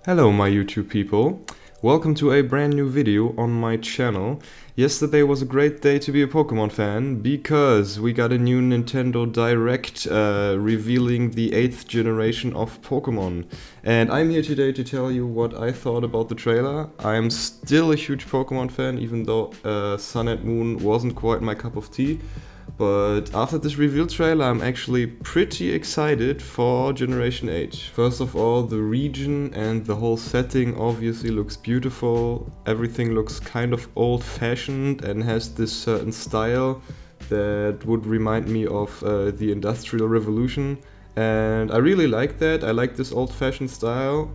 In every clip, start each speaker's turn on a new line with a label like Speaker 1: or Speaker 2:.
Speaker 1: Hello my YouTube people, welcome to a brand new video on my channel. Yesterday was a great day to be a Pokemon fan because we got a new Nintendo Direct revealing the 8th generation of Pokemon. And I'm here today to tell you what I thought about the trailer. I'm still a huge Pokemon fan even though Sun and Moon wasn't quite my cup of tea. But after this reveal trailer, I'm actually pretty excited for Generation 8. First of all, the region and the whole setting obviously looks beautiful. Everything looks kind of old-fashioned and has this certain style that would remind me of the Industrial Revolution. And I really like that. I like this old-fashioned style.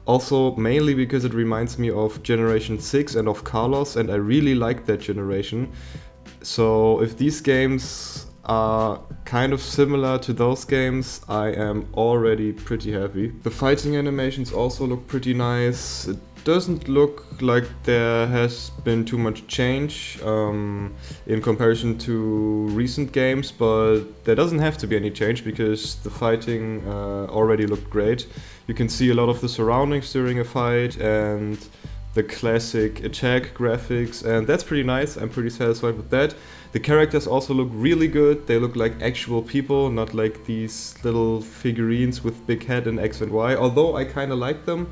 Speaker 1: Also, mainly because it reminds me of Generation 6 and of Carlos, and I really like that generation. So if these games are kind of similar to those games, I am already pretty happy. The fighting animations also look pretty nice. It doesn't look like there has been too much change in comparison to recent games, but there doesn't have to be any change because the fighting already looked great. You can see a lot of the surroundings during a fight and the classic attack graphics, and that's pretty nice. I'm pretty satisfied with that. The characters also look really good. They look like actual people, not like these little figurines with big head and X and Y, although I kinda like them,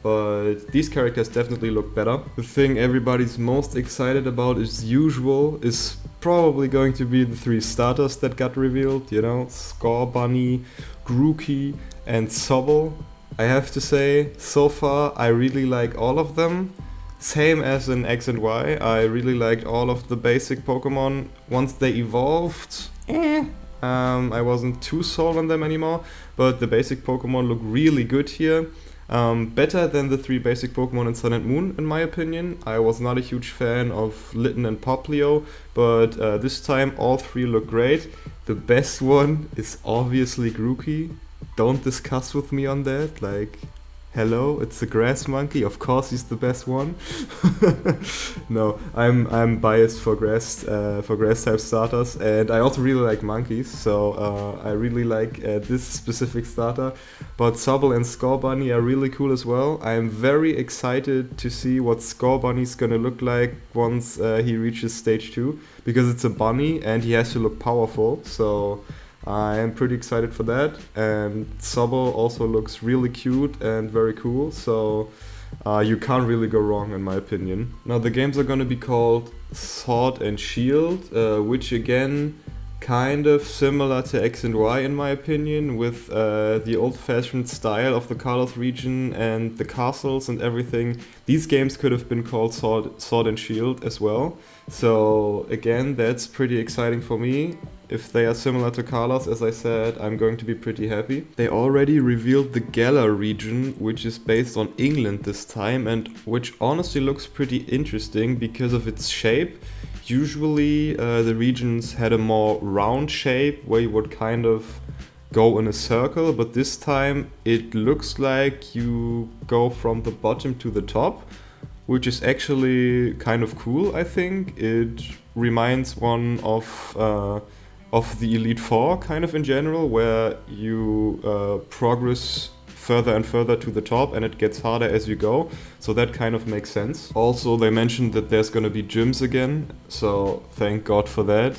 Speaker 1: but these characters definitely look better. The thing everybody's most excited about as usual is probably going to be the 3 starters that got revealed, you know, Scorbunny, Grookey and Sobble. I have to say, so far I really like all of them. Same as in X and Y, I really liked all of the basic Pokemon. Once they evolved, I wasn't too sold on them anymore, but the basic Pokemon look really good here. Better than the 3 basic Pokemon in Sun and Moon, in my opinion. I was not a huge fan of Litten and Poplio, but this time all 3 look great. The best one is obviously Grookey. Don't discuss with me on that, like, hello, it's a grass monkey, of course he's the best one. No, I'm biased for grass type starters, and I also really like monkeys, so I really like this specific starter. But Sobble and Scorbunny are really cool as well. I'm very excited to see what Scorbunny's gonna look like once he reaches stage 2, because it's a bunny and he has to look powerful, so I am pretty excited for that. And Sobble also looks really cute and very cool, so you can't really go wrong in my opinion. Now the games are gonna be called Sword and Shield, which again kind of similar to X and Y in my opinion, with the old-fashioned style of the Kalos region and the castles and everything. These games could have been called Sword and Shield as well. So again, that's pretty exciting for me. If they are similar to Kalos, as I said, I'm going to be pretty happy. They already revealed the Galar region, which is based on England this time, and which honestly looks pretty interesting because of its shape. Usually the regions had a more round shape where you would kind of go in a circle, but this time it looks like you go from the bottom to the top, which is actually kind of cool, I think. It reminds one of the Elite Four kind of in general, where you progress further and further to the top and it gets harder as you go, so that kind of makes sense. Also, they mentioned that there's gonna be gyms again, so thank God for that.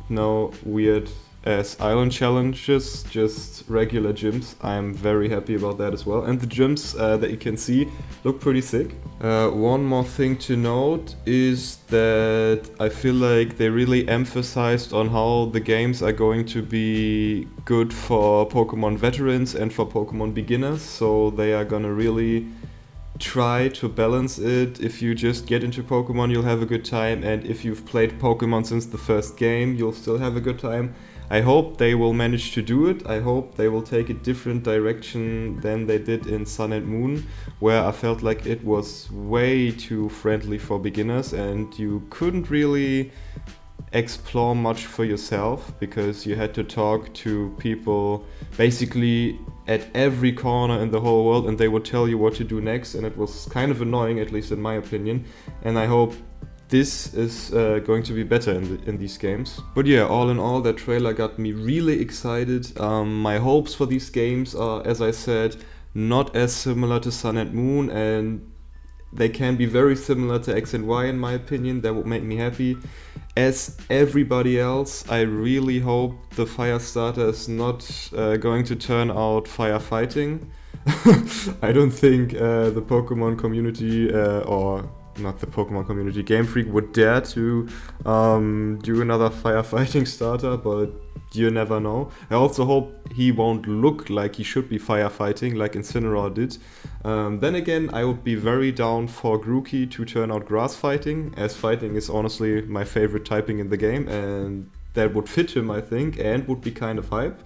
Speaker 1: No weird ass island challenges, just regular gyms. I'm very happy about that as well. And the gyms that you can see look pretty sick. One more thing to note is that I feel like they really emphasized on how the games are going to be good for Pokemon veterans and for Pokemon beginners. So they are gonna really try to balance it. If you just get into Pokemon, you'll have a good time, and if you've played Pokemon since the first game, you'll still have a good time. I hope they will manage to do it. I hope they will take a different direction than they did in Sun and Moon, where I felt like it was way too friendly for beginners and you couldn't really explore much for yourself because you had to talk to people basically at every corner in the whole world and they would tell you what to do next, and it was kind of annoying, at least in my opinion. And I hope this is going to be better in these games. But yeah, all in all, that trailer got me really excited. My hopes for these games are, as I said, not as similar to Sun and Moon, and they can be very similar to X and Y in my opinion. That would make me happy. As everybody else, I really hope the Firestarter is not going to turn out firefighting. I don't think the Pokemon community, or not the Pokemon community, Game Freak would dare to do another firefighting starter, but you never know. I also hope he won't look like he should be firefighting like Incineroar did. Then again, I would be very down for Grookey to turn out grass fighting, as fighting is honestly my favorite typing in the game, and that would fit him, I think, and would be kind of hype.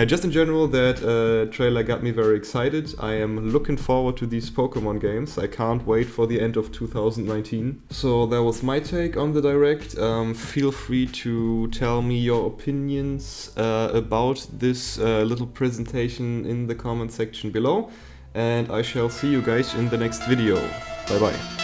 Speaker 1: Just in general, that trailer got me very excited. I am looking forward to these Pokemon games. I can't wait for the end of 2019. So that was my take on the Direct. Feel free to tell me your opinions about this little presentation in the comment section below. And I shall see you guys in the next video. Bye bye.